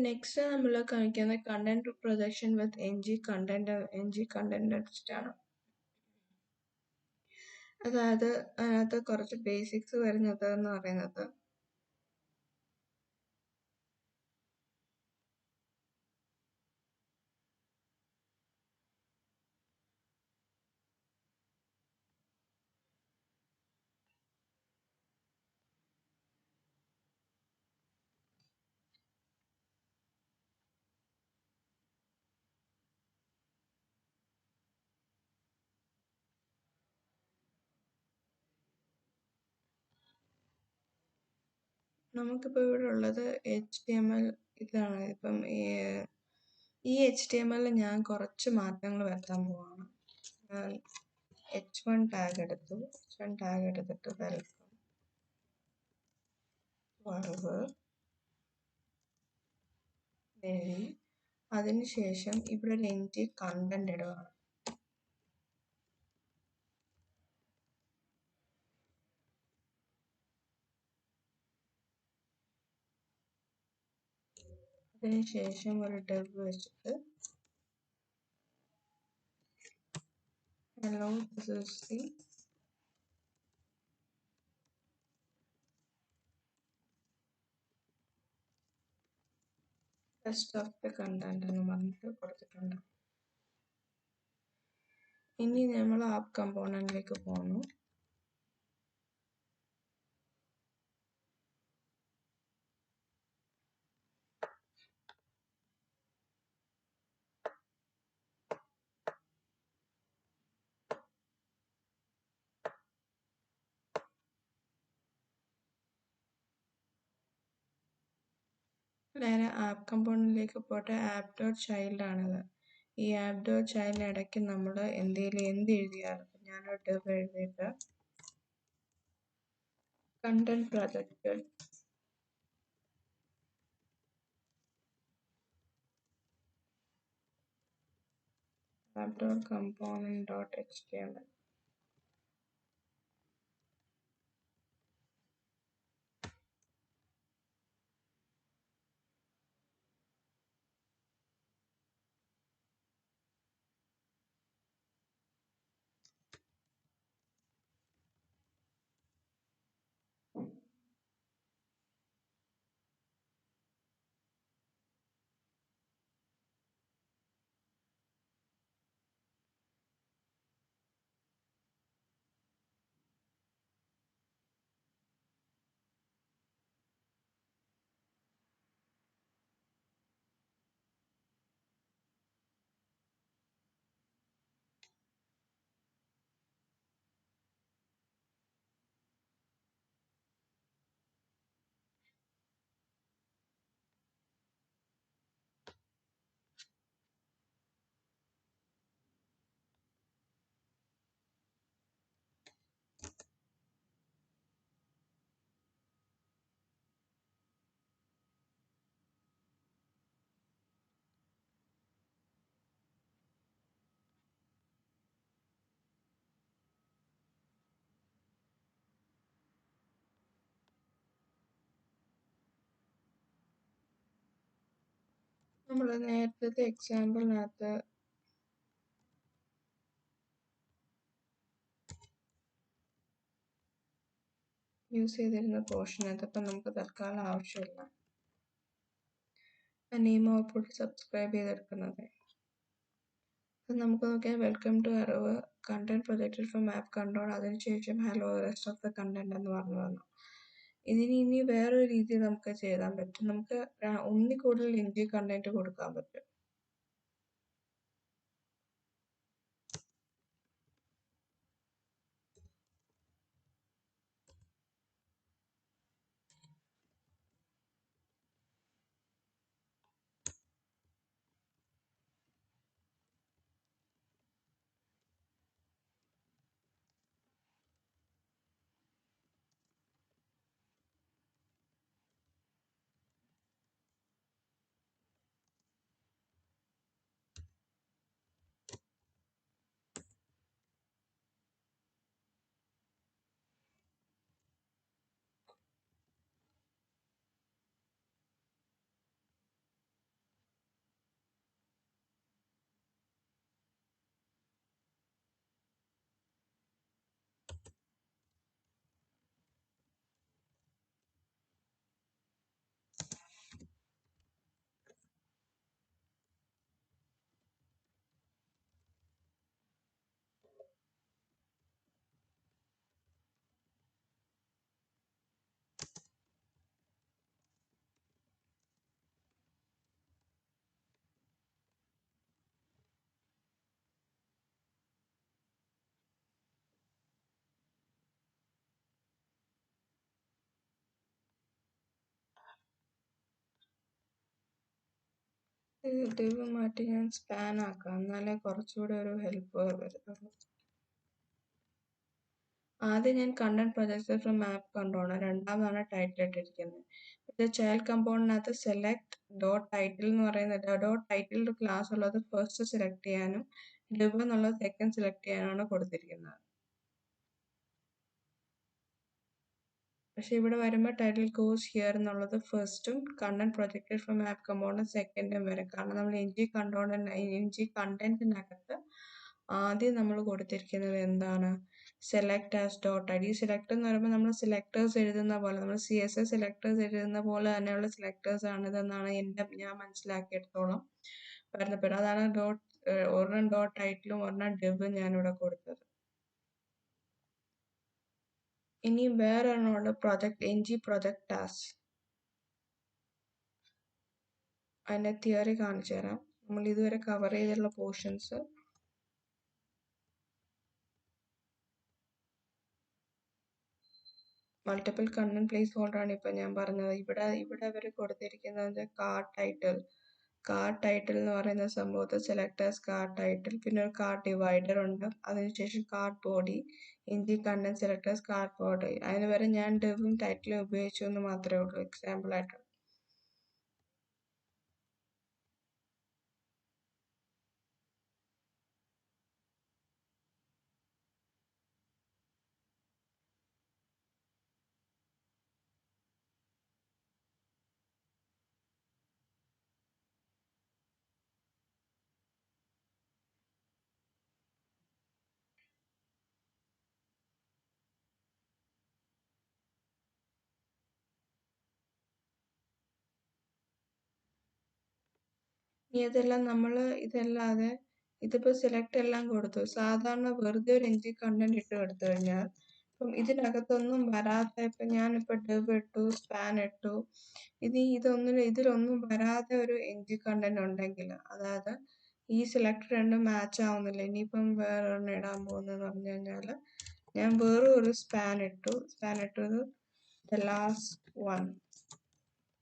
next നമ്മൾ കാണിക്കുന്ന content projection with ng content text ആണ്. അതായത് അതിനകത്ത് കുറച്ച് ബേസിക്സ് വരുന്നത് എന്ന് പറയുന്നത് നമുക്കിപ്പോൾ ഇവിടെ ഉള്ളത് HTML ഇതാണ്. ഇപ്പം ഈ HTML ഞാൻ കുറച്ച് മാറ്റങ്ങൾ വരുത്താൻ പോവാണ്. ഞാൻ h1 ടാഗ് എടുത്തു. h1 ടാഗ് എടുത്തിട്ട് വെൽക്കം വളവ് എഴുതി. അതിനുശേഷം ഇവിടെ ലിങ്ക് കണ്ടന്റ് ഇടുകയാണ്. അതിനുശേഷം ഒരു ഡെവ് വെച്ചിട്ട് hello, this is the rest of the content എന്ന് പറഞ്ഞിട്ട് കൊടുത്തിട്ടുണ്ട്. ഇനി നമ്മൾ ആപ്പ് കമ്പോണന്റിലേക്ക് പോകുന്നു. നേരെ ആപ്പ് കമ്പോണന്റിലേക്ക് പോയിട്ട് ആപ്പ് ഡോട്ട് ചൈൽഡ് ആണിത്. ഈ ആപ്പ് ഡോട്ട് ചൈൽഡ് ഇടയ്ക്ക് നമ്മൾ എന്ത് എഴുതിയാലും ഞാനൊരു ഡെവ് എഴുതിയിട്ട് content projected app dot component dot HTML നമ്മൾ നേരത്തെ എക്സാമ്പിളിനകത്ത് യൂസ് ചെയ്തിരുന്ന പോർഷൻ അതിപ്പോൾ നമുക്ക് തൽക്കാലം ആവശ്യമില്ല. നെയിം ഔട്ട്പുട്ട് സബ്സ്ക്രൈബ് ചെയ്തെടുക്കുന്നത് അപ്പം നമുക്ക് നോക്കിയാൽ വെൽക്കം ടു അറിവ് content projected from app control, അതിനുശേഷം hello rest of the content എന്ന് പറഞ്ഞു തന്നു. ഇനി വേറൊരു രീതിയിൽ നമുക്ക് ചെയ്താൻ പറ്റും. നമുക്ക് ഒന്നിൽ കൂടുതൽ ലിങ്ക് കണ്ടന്റ് കൊടുക്കാൻ പറ്റും. div മാറ്റി ഞാൻ സ്പാൻ ആക്കാം, എന്നാലേ കുറച്ചുകൂടെ ഒരു ഹെൽപ്പ് വരുന്നുള്ളൂ. ആദ്യം ഞാൻ കണ്ടന്റ് പ്രൊജക്ട് ഫ്രം മാപ്പ് കണ്ടോണം, രണ്ടാമതാണ് ടൈറ്റിൽ ഇട്ടിരിക്കുന്നത്. ഇത് ചൈൽഡ് കമ്പോണ്ടിനകത്ത് സെലക്ട് ഡോട്ട് ടൈറ്റിൽ എന്ന് പറയുന്നത് ഡോട്ട് ടൈറ്റിൽ ക്ലാസ് ഉള്ളത് ഫസ്റ്റ് സെലക്ട് ചെയ്യാനും div എന്നുള്ളത് സെക്കൻഡ് സെലക്ട് ചെയ്യാനാണ് കൊടുത്തിരിക്കുന്നത്. പക്ഷെ ഇവിടെ വരുമ്പോൾ ടൈറ്റിൽ ഗോസ് ഹിയർ എന്നുള്ളത് ഫസ്റ്റും content projected from app component സെക്കൻഡും വരും. കാരണം നമ്മൾ കണ്ടന്റിനകത്ത് ആദ്യം നമ്മൾ കൊടുത്തിരിക്കുന്നത് എന്താണ്, select as dot I D. Select എന്ന് പറയുമ്പോൾ നമ്മൾ സെലക്ടേഴ്സ് എഴുതുന്ന പോലെ, നമ്മൾ CSS സെലക്ടേഴ്സ് എഴുതുന്ന പോലെ തന്നെയുള്ള സെലക്ടേഴ്സ് ആണ് ഇതെന്നാണ് ഞാൻ മനസ്സിലാക്കിയെടുത്തോളം വരുന്നപ്പോൾ. അതാണ് ഒരെണ്ണം ഡോട്ട് ടൈറ്റിലും ഒരെണ്ണം div ഞാനിവിടെ കൊടുത്തത്. ഇനി വേറൊരെണ്ണമുണ്ട് പ്രൊജക്ട് പ്രൊജക്ട് ടാസ്ക്. അതിൻ്റെ തിയറി കാണിച്ചു തരാം. നമ്മൾ ഇതുവരെ കവർ ചെയ്തിട്ടുള്ള portions multiple content place holder ആണ് ഇപ്പം ഞാൻ പറഞ്ഞത്. ഇവിടെ അവർ കൊടുത്തിരിക്കുന്നത് കാർഡ് ടൈറ്റിൽ എന്ന് പറയുന്ന സംഭവത്തിൽ സെലക്ടേഴ്സ് കാർഡ് ടൈറ്റിൽ, പിന്നെ ഒരു കാർഡ് ഡിവൈഡർ ഉണ്ട്, അതിനുശേഷം card body, content selectors card body. അതിന് വരെ ഞാൻ divും ടൈറ്റിലും ഉപയോഗിച്ചു എന്ന് മാത്രമേ ഉള്ളൂ എക്സാമ്പിൾ ആയിട്ട്. ഇനി ഇതല്ലാതെ ഇതിപ്പോൾ സെലക്ട് എല്ലാം കൊടുത്തു. സാധാരണ വെറുതെ ഒരു കണ്ടന്റ് ഇട്ട് കൊടുത്തു കഴിഞ്ഞാൽ ഇപ്പം ഇതിനകത്തൊന്നും വരാത്ത, ഇപ്പം ഞാനിപ്പോൾ div ഇട്ടു, സ്പാൻ ഇട്ടു, ഇതിലൊന്നും വരാതെ ഒരു കണ്ടന്റ് ഉണ്ടെങ്കിൽ, അതായത് ഈ സെലക്ട് രണ്ടും മാച്ച് ആവുന്നില്ല, ഇനിയിപ്പം വേറൊരെണ്ണം ഇടാൻ പോകുന്നതെന്ന് പറഞ്ഞു കഴിഞ്ഞാൽ ഞാൻ വേറെ ഒരു സ്പാൻ ഇട്ടത് ദ ലാസ്റ്റ് വൺ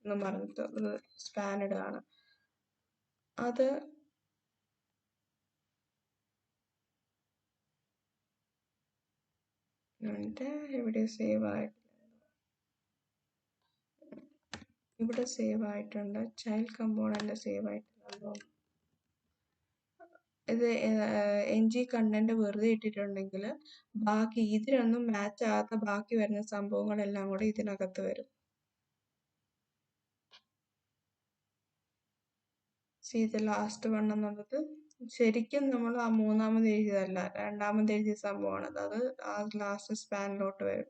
എന്ന് പറഞ്ഞിട്ട് ഒരു സ്പാൻ ഇടുകയാണ്. അത് ഇവിടെ സേവ് ആയിട്ടുണ്ട്, ചൈൽഡ് കമ്പോണന്റ് സേവ് ആയിട്ടുണ്ട്. ഇത് കണ്ടന്റ് വെറുതെ ഇട്ടിട്ടുണ്ടെങ്കിൽ ബാക്കി ഇതിനൊന്നും മാച്ച് ആകാത്ത ബാക്കി വരുന്ന സംഭവങ്ങളെല്ലാം കൂടെ ഇതിനകത്ത് വരും. ഇത് ലാസ്റ്റ് വൺ എന്നുള്ളത് ശരിക്കും നമ്മൾ ആ മൂന്നാമത് എഴുതിയതല്ല, രണ്ടാമത് എഴുതിയ സംഭവമാണ്. അത് ആ ലാസ്റ്റ് സ്പാനിലോട്ട് വരും.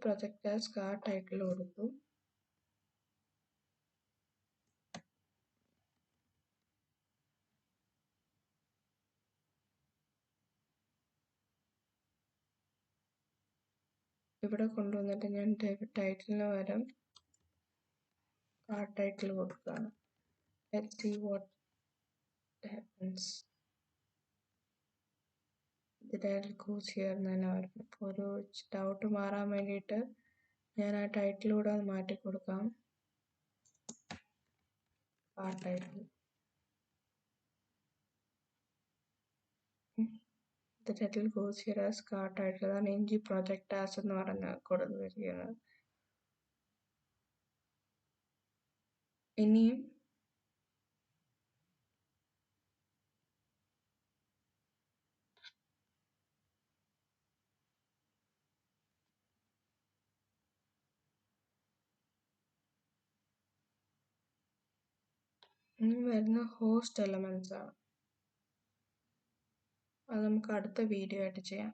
പ്രൊജക്ട് കാർഡ് ടൈറ്റിൽ കൊടുത്തു. ഇവിടെ കൊണ്ടുവന്നിട്ട് ഞാൻ ടൈറ്റിലിന് പകരം കാർഡ് ടൈറ്റിൽ കൊടുക്കുകയാണ്. Let's see what happens. Title course here എന്ന് തന്നെ പറഞ്ഞു. അപ്പോൾ ഒരു ഡൗട്ട് മാറാൻ വേണ്ടിയിട്ട് ഞാൻ ആ ടൈറ്റിലൂടെ അത് മാറ്റി കൊടുക്കാം. ആ title title course here as car title, അതാണ് എൻജി പ്രൊജക്ട് ആസ് എന്ന് പറഞ്ഞ് കൊടുത്തിരിക്കുന്നത്. ഇനിയും വരുന്ന ഹോസ്റ്റ് എലമെന്റ്സ് ആണ്. അത് നമുക്ക് അടുത്ത വീഡിയോ ആയിട്ട് ചെയ്യാം.